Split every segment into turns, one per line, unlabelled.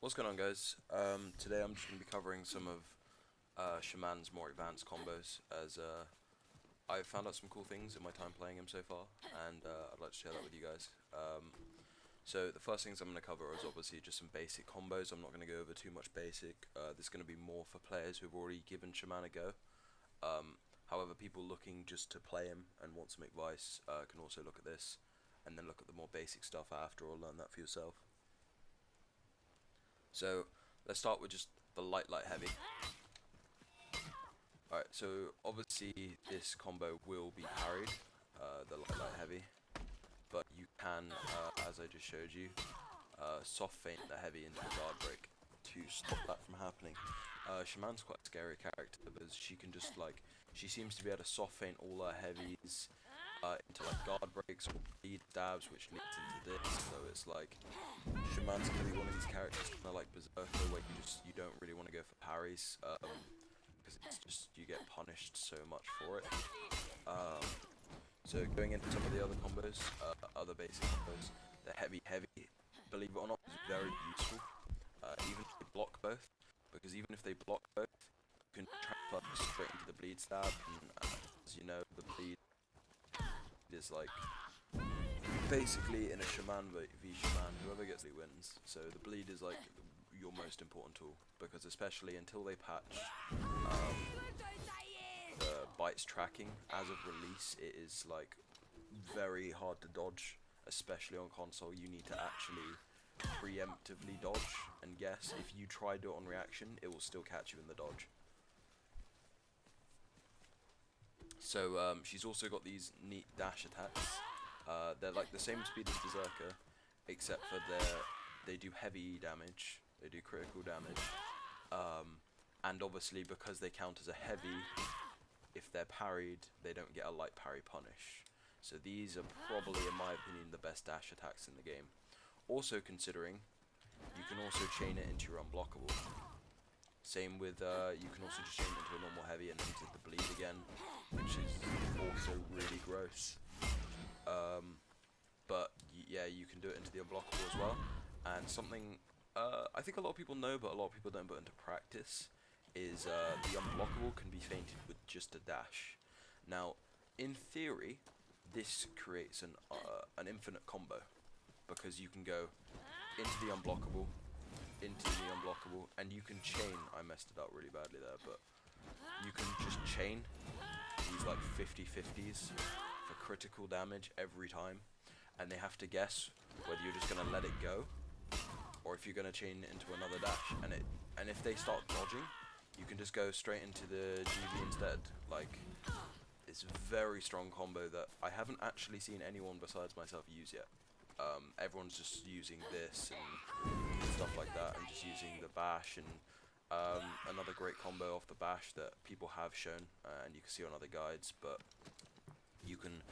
What's going on, guys? Today I'm just going to be covering some of Shaman's more advanced combos, as I've found out some cool things in my time playing him so far, and I'd like to share that with you guys. So the first things I'm going to cover is obviously just some basic combos. I'm not going to go over too much basic. This is going to be more for players who've already given Shaman a go. However, people looking just to play him and want some advice can also look at this, and then look at the more basic stuff after, or learn that for yourself. So let's start with just the light heavy. Alright, so obviously this combo will be parried, the light heavy, but you can, as I just showed you, soft feint the heavy into a guard break to stop that from happening. Shaman's quite a scary character because she can just she seems to be able to soft feint all her heavies into guard breaks or bleed stabs, which leads into this. So it's Shaman's gonna be one of these characters kind of like Berserker, where you don't really want to go for parries because it's just you get punished so much for it. So going into some of the other combos, other basic combos, the heavy, believe it or not, is very useful. Even if they block both, because even if they block both, you can transfer straight into the bleed stab, and as you know, the bleed is basically in a Shaman v Shaman, whoever gets it wins. So the bleed is your most important tool, because especially until they patch the bites tracking as of release, it is very hard to dodge, especially on console. You need to actually preemptively dodge and guess. If you try to do it on reaction, it will still catch you in the dodge. So she's also got these neat dash attacks. They're like the same speed as Berserker, except for they do heavy damage, they do critical damage, and obviously because they count as a heavy, if they're parried, they don't get a light parry punish. So these are probably, in my opinion, the best dash attacks in the game. Also considering, you can also chain it into your unblockable. Same with, you can also just chain it into a normal heavy and into the bleed again, which is also really gross. But yeah, you can do it into the unblockable as well. And something I think a lot of people know, but a lot of people don't put into practice, is the unblockable can be feinted with just a dash. Now, in theory, this creates an infinite combo, because you can go into the unblockable, and you can chain. I messed it up really badly there, but you can just chain these 50/50s for critical damage every time, and they have to guess whether you're just gonna let it go or if you're gonna chain it into another dash. And if they start dodging, you can just go straight into the GB instead. It's a very strong combo that I haven't actually seen anyone besides myself use yet. Everyone's just using this and stuff like that, and just using the bash. And another great combo off the bash that people have shown, and you can see on other guides, but you can,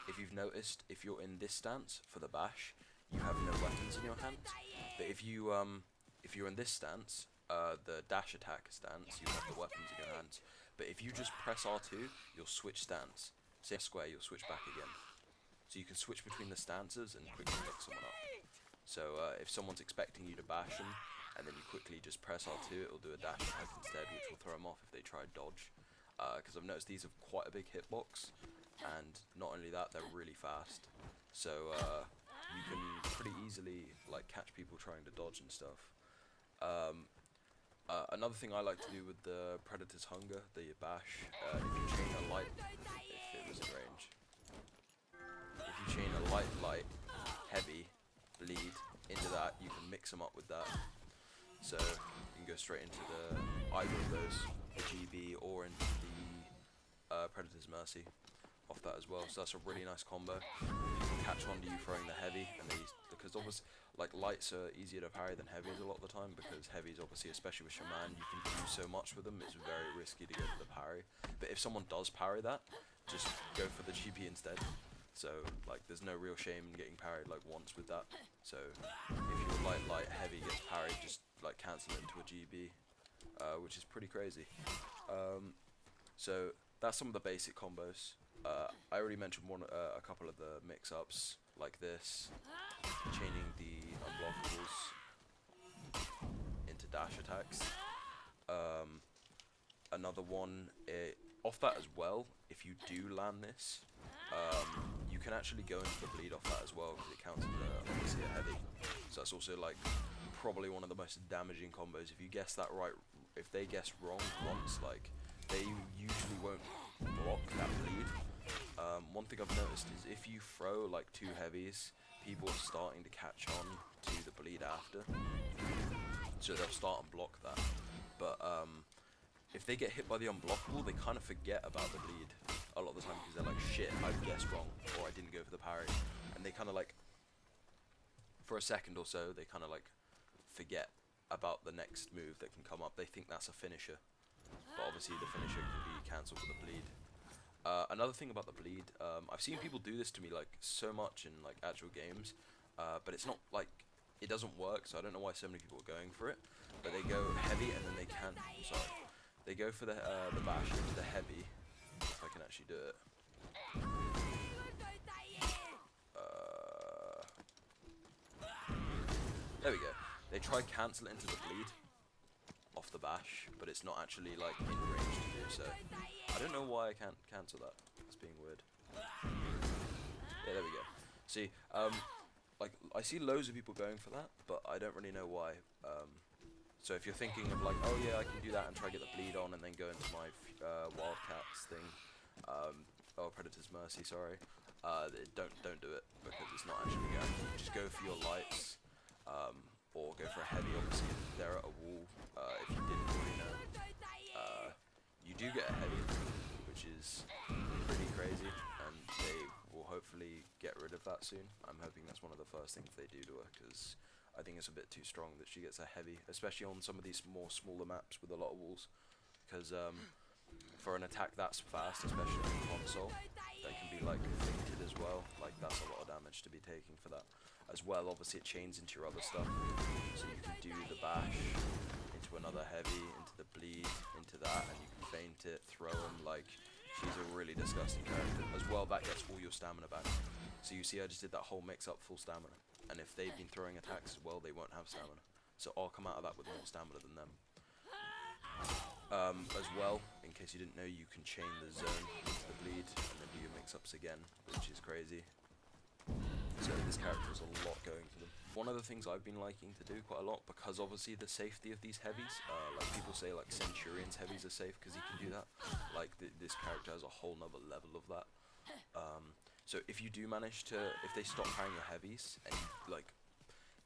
if you've noticed, if you're in this stance for the bash, you have no weapons in your hands. But if you're in this stance, the dash attack stance, you have the weapons in your hands. But if you just press R2, you'll switch stance. Say square, you'll switch back again. So you can switch between the stances and quickly pick someone up. So if someone's expecting you to bash them, and then you quickly just press R2, it'll do a dash attack instead, which will throw them off if they try dodge. Because I've noticed these have quite a big hitbox, and not only that, they're really fast. So you can pretty easily catch people trying to dodge and stuff. Another thing I like to do with the Predator's Hunger, the bash, if you chain a light, if it was in range, if you chain a light, heavy, bleed into that, you can mix them up with that. So you can go straight into either of those, the GB or into the Predator's Mercy off that as well. So that's a really nice combo. You can catch onto you throwing the heavy, and because obviously lights are easier to parry than heavies a lot of the time, because heavies, obviously, especially with Shaman, you can do so much with them, it's very risky to go for the parry. But if someone does parry that, just go for the GP instead. So there's no real shame in getting parried once with that. So if your light heavy gets parried, just cancel it into a GB, which is pretty crazy. So that's some of the basic combos. I already mentioned a couple of the mix-ups, like this, chaining the unblockables, dash attacks. Another one, off that as well, if you do land this, you can actually go into the bleed off that as well, because it counts as obviously a heavy. So that's also like probably one of the most damaging combos. If you guess that right, if they guess wrong once, like they usually won't block that bleed. One thing I've noticed is if you throw like 2 heavies, people are starting to catch on to the bleed after, so they'll start and block that. But if they get hit by the unblockable, they kind of forget about the bleed a lot of the time, because they're like, shit, I've guessed wrong, or I didn't go for the parry, and they kind of like, for a second or so, they kind of like forget about the next move that can come up. They think that's a finisher, but obviously the finisher can be cancelled with a bleed. Another thing about the bleed, I've seen people do this to me like so much in like actual games, but it's not like, it doesn't work, so I don't know why so many people are going for it. But they go heavy and then they can, they go for the bash into the heavy, if I can actually do it. There we go. They try cancel it into the bleed off the bash, but it's not actually like in range to do so. I don't know why I can't cancel that. It's being weird. Yeah, there we go. See, like I see loads of people going for that, but I don't really know why. So if you're thinking of like, oh yeah, I can do that and try to get the bleed on and then go into my Wildcats thing, oh, Predator's Mercy, sorry. Don't do it, because it's not actually guaranteed. Just go for your lights, or go for a heavy. Obviously, if they're at a wall, if you didn't already know, you do get a heavy, which is pretty crazy, and they will hopefully get rid of that soon. I'm hoping that's one of the first things they do to her, because I think it's a bit too strong that she gets a heavy, especially on some of these more smaller maps with a lot of walls, because for an attack that's fast, especially on console, that can be like fainted as well. Like that's a lot of damage to be taking for that as well. Obviously it chains into your other stuff, so you can do the bash into another heavy, into the bleed, into that, and you can feint it, throw him. Like, she's a really disgusting character as well. That gets all your stamina back, so you see I just did that whole mix up full stamina, and if they've been throwing attacks as well, they won't have stamina, so I'll come out of that with more stamina than them. As well, in case you didn't know, you can chain the zone into the bleed and then do your mix-ups again, which is crazy. So this character has a lot going for them. One of the things I've been liking to do quite a lot, because obviously the safety of these heavies, like people say like Centurion's heavies are safe because he can do that, like this character has a whole nother level of that. So if you do manage to, if they stop carrying your heavies, and like,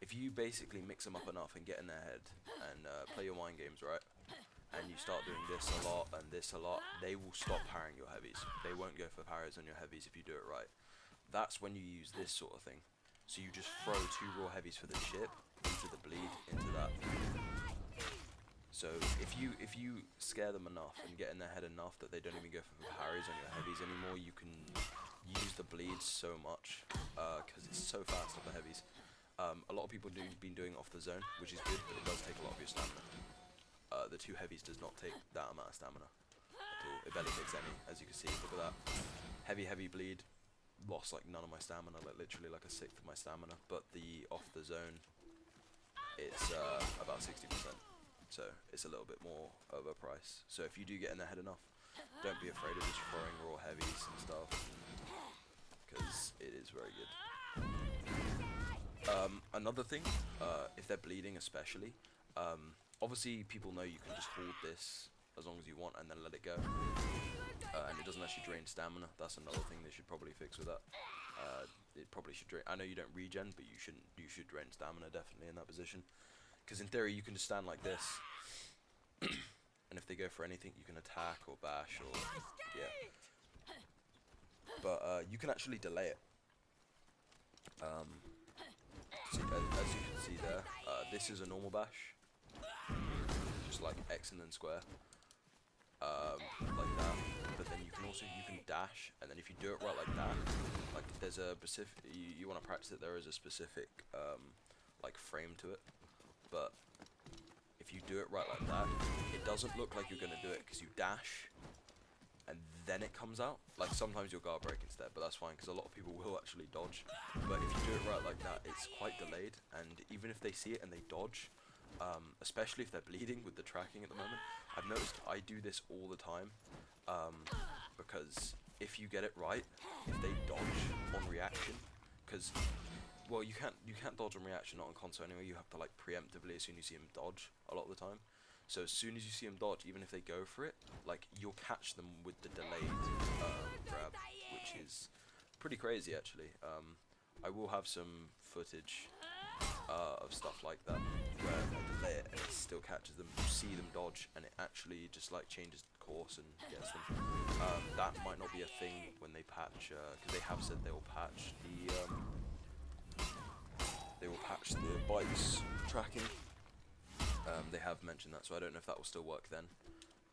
if you basically mix them up enough and get in their head and play your mind games right, and you start doing this a lot and this a lot, they will stop parrying your heavies. They won't go for parries on your heavies if you do it right. That's when you use this sort of thing. So you just throw 2 raw heavies for the chip, into the bleed, into that. So if you scare them enough and get in their head enough that they don't even go for parries on your heavies anymore, you can use the bleed so much, because it's so fast on the heavies. A lot of people been doing off the zone, which is good, but it does take a lot of your stamina. The 2 heavies does not take that amount of stamina at all. It barely takes any, as you can see. Look at that. Heavy bleed. Lost like none of my stamina, like literally like a 1/6 of my stamina. But the off the zone, it's about 60%. So it's a little bit more of a price. So if you do get in their head enough, don't be afraid of just throwing raw heavies and stuff, because it is very good. Another thing, if they're bleeding especially, obviously people know you can just hold this as long as you want and then let it go, and it doesn't actually drain stamina. That's another thing they should probably fix with that. It probably should drain, I know you don't regen, but you should drain stamina definitely in that position, because in theory you can just stand like this and if they go for anything you can attack or bash or yeah, but you can actually delay it. See, as you can see there, this is a normal bash, just like X and then square, like that. But then you can dash, and then if you do it right like that, like there's a specific, you want to practice it, there is a specific like frame to it. But if you do it right like that, it doesn't look like you're gonna do it, because you dash and then it comes out. Like sometimes you'll guard break instead, but that's fine because a lot of people will actually dodge. But if you do it right like that, it's quite delayed, and even if they see it and they dodge, especially if they're bleeding with the tracking at the moment. I've noticed I do this all the time, because if you get it right, if they dodge on reaction, because well, you can't dodge on reaction, not on console anyway. You have to like preemptively as soon as you see them dodge a lot of the time. So as soon as you see them dodge, even if they go for it, like you'll catch them with the delayed grab, which is pretty crazy actually. I will have some footage of stuff like that where I delay it and it still catches them. You see them dodge and it actually just like changes course and gets them. That might not be a thing when they patch, because they have said they will patch the bikes tracking. They have mentioned that, so I don't know if that will still work then.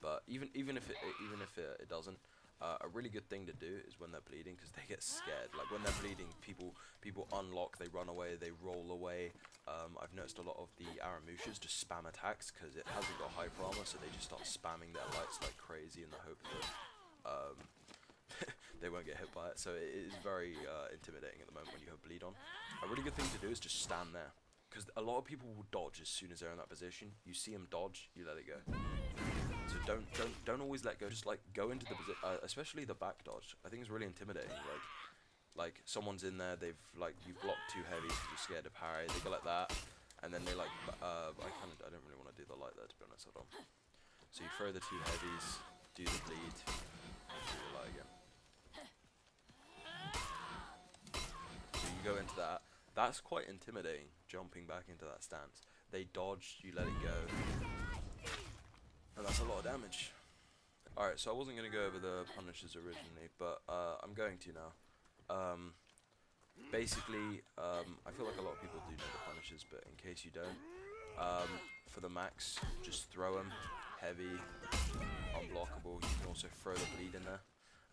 But even if it doesn't, a really good thing to do is when they're bleeding, because they get scared. Like when they're bleeding, people unlock, they run away, they roll away. I've noticed a lot of the Aramushas just spam attacks because it hasn't got hyper armor, so they just start spamming their lights like crazy in the hope that they won't get hit by it. So it is very intimidating at the moment when you have bleed on. A really good thing to do is just stand there, because a lot of people will dodge as soon as they're in that position. You see them dodge, you let it go. So don't always let go. Just like go into the position, especially the back dodge. I think it's really intimidating. Like someone's in there, you've blocked too heavy, you're scared to parry. They go like that, and then they like I don't really want to do the light there, to be honest. Hold on. So you throw the two heavies, do the bleed, and do the light again. So you go into that. That's quite intimidating, jumping back into that stance. They dodged, you let it go, and that's a lot of damage. Alright, so I wasn't going to go over the punishes originally, but I'm going to now. Basically, I feel like a lot of people do know the punishes, but in case you don't, for the max, just throw them, heavy, unblockable. You can also throw the bleed in there,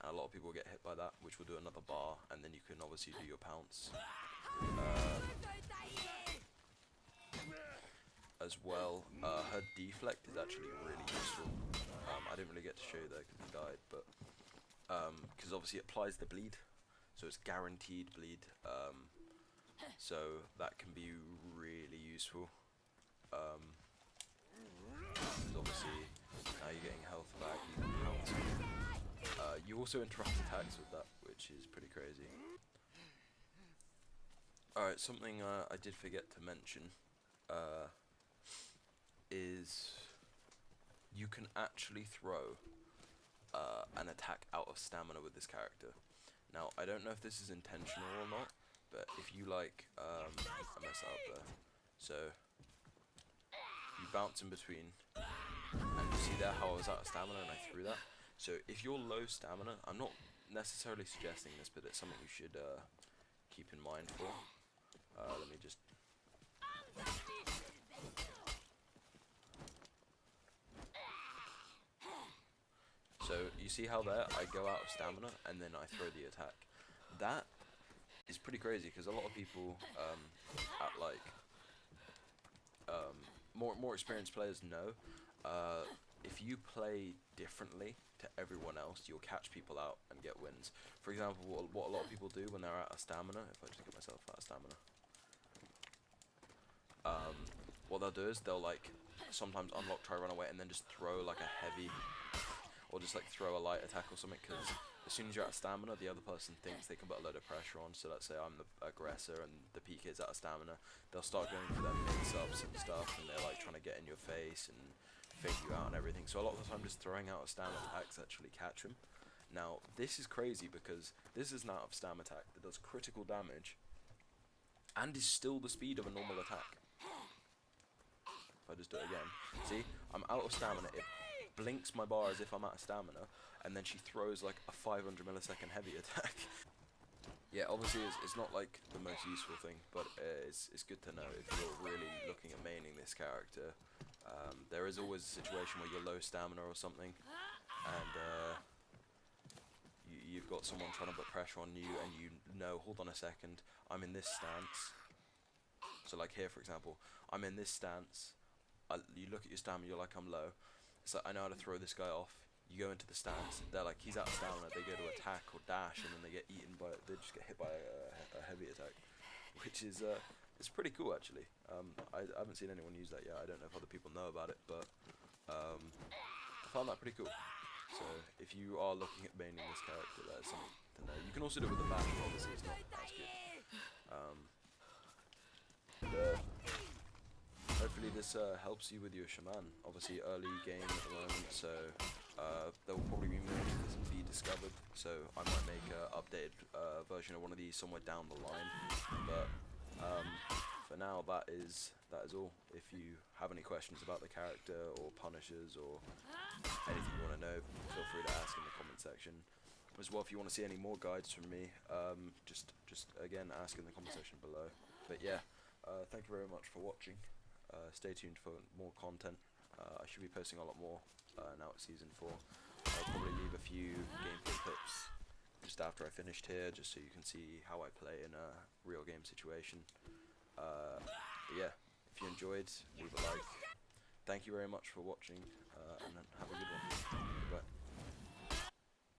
and a lot of people get hit by that, which will do another bar, and then you can obviously do your pounce. As well, her deflect is actually really useful. I didn't really get to show you there because he died, but because obviously it applies the bleed, so it's guaranteed bleed. So that can be really useful. Because obviously now you're getting health back, you can pounce. You also interrupt attacks with that, which is pretty crazy. Alright, something I did forget to mention is you can actually throw an attack out of stamina with this character. Now, I don't know if this is intentional or not, but if you like, I mess up there. So, you bounce in between, and you see there how I was out of stamina and I threw that. So, if you're low stamina, I'm not necessarily suggesting this, but it's something you should keep in mind for. Let me just... So, you see how there, I go out of stamina, and then I throw the attack. That is pretty crazy, because a lot of people, at like, more experienced players know, if you play differently to everyone else, you'll catch people out and get wins. For example, what a lot of people do when they're out of stamina, if I just get myself out of stamina, what they'll do is they'll like sometimes unlock, try run away, and then just throw like a heavy, or just like throw a light attack or something, because as soon as you're out of stamina, the other person thinks they can put a load of pressure on. So let's say I'm the aggressor and the PK is out of stamina, they'll start going for their mix-ups and stuff, and they're like trying to get in your face and fake you out and everything. So a lot of the time just throwing out a stamina attacks actually catch them. Now this is crazy, because this is an out of stamina attack that does critical damage and is still the speed of a normal attack. If I just do it again, see, I'm out of stamina, it blinks my bar as if I'm out of stamina, and then she throws like a 500 millisecond heavy attack. Yeah, obviously it's not like the most useful thing, but it's good to know if you're really looking at maining this character. There is always a situation where you're low stamina or something, and you've got someone trying to put pressure on you, and you know, hold on a second, I'm in this stance. So like here, for example, I'm in this stance. You look at your stamina, you're like, I'm low. It's like, I know how to throw this guy off. You go into the stance, they're like, he's out of stamina. They go to attack or dash, and then they get eaten by, they just get hit by a heavy attack, which is It's pretty cool actually. I haven't seen anyone use that yet. I don't know if other people know about it, but I found that pretty cool. So if you are looking at maining this character, that's something to know. You can also do it with the bash, but obviously it's not as good. And, hopefully this helps you with your Shaman. Obviously early game at the moment, so there will probably be more to be discovered. So I might make an updated version of one of these somewhere down the line. But for now, that is all. If you have any questions about the character or punishers or anything you want to know, feel free to ask in the comment section. As well, if you want to see any more guides from me, just again ask in the comment section below. But yeah, thank you very much for watching. Stay tuned for more content. I should be posting a lot more now at season 4. I'll probably leave a few gameplay clips just after I finished here, just so you can see how I play in a real game situation. Yeah, if you enjoyed, leave a like. Thank you very much for watching, and have a good one.